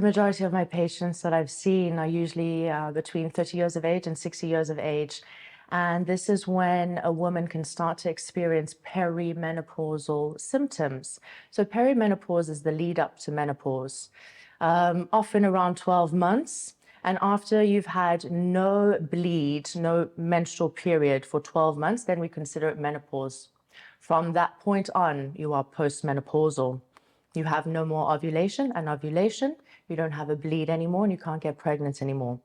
majority of my patients that I've seen are usually between 30 years of age and 60 years of age. And this is when a woman can start to experience perimenopausal symptoms. So perimenopause is the lead up to menopause, often around 12 months. And after you've had no bleed, no menstrual period for 12 months, then we consider it menopause. From that point on, you are postmenopausal. You have no more ovulation, and ovulation, you don't have a bleed anymore, and you can't get pregnant anymore.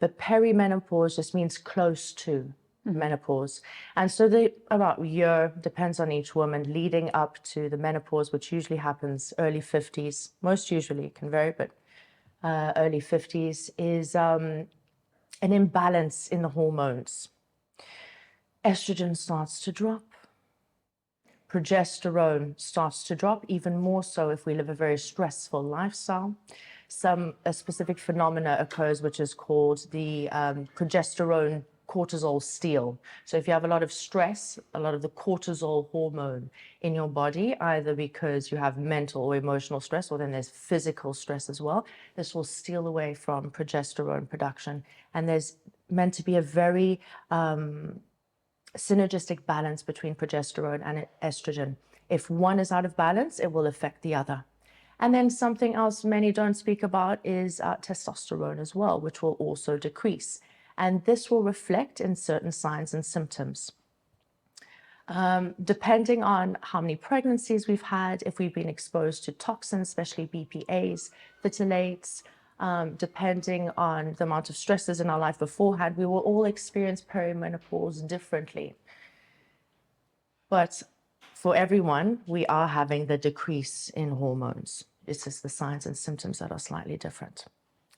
But perimenopause just means close to menopause. And so about a year, depends on each woman, leading up to the menopause, which usually happens early 50s, most usually, it can vary, but early 50s, is an imbalance in the hormones. Estrogen starts to drop. Progesterone starts to drop, even more so if we live a very stressful lifestyle. A specific phenomena occurs, which is called the progesterone cortisol steal. So if you have a lot of stress, a lot of the cortisol hormone in your body, either because you have mental or emotional stress, or then there's physical stress as well, this will steal away from progesterone production. And there's meant to be a very synergistic balance between progesterone and estrogen. If one is out of balance, it will affect the other. And then something else many don't speak about is testosterone as well, which will also decrease. And this will reflect in certain signs and symptoms. Depending on how many pregnancies we've had, if we've been exposed to toxins, especially BPAs, phthalates, depending on the amount of stresses in our life beforehand, we will all experience perimenopause differently. But for everyone, we are having the decrease in hormones. It's just the signs and symptoms that are slightly different.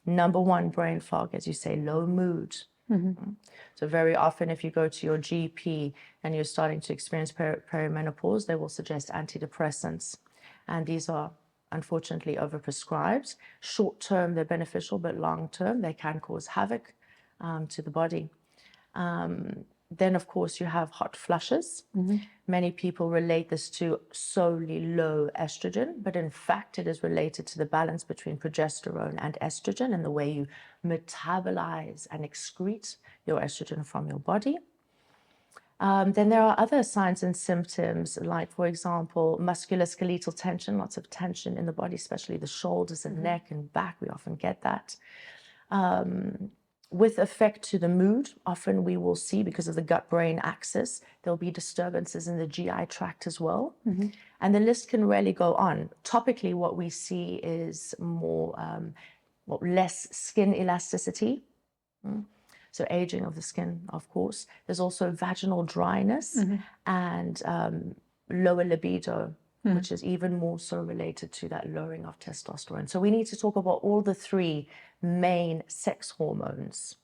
Number one, brain fog, as you say, low mood. So very often if you go to your GP and you're starting to experience perimenopause, they will suggest antidepressants. And these are unfortunately overprescribed. Short term, they're beneficial, but long term, they can cause havoc to the body. Then, of course, you have hot flushes. Many people relate this to solely low estrogen, but in fact, it is related to the balance between progesterone and estrogen and the way you metabolize and excrete your estrogen from your body. Then there are other signs and symptoms, like, for example, musculoskeletal tension, lots of tension in the body, especially the shoulders and neck and back. We often get that. With effect to the mood, often we will see, because of the gut-brain axis, there'll be disturbances in the GI tract as well. And the list can really go on. Topically, what we see is less skin elasticity. So aging of the skin, of course. There's also vaginal dryness and lower libido, which is even more so related to that lowering of testosterone. So we need to talk about all the three main sex hormones.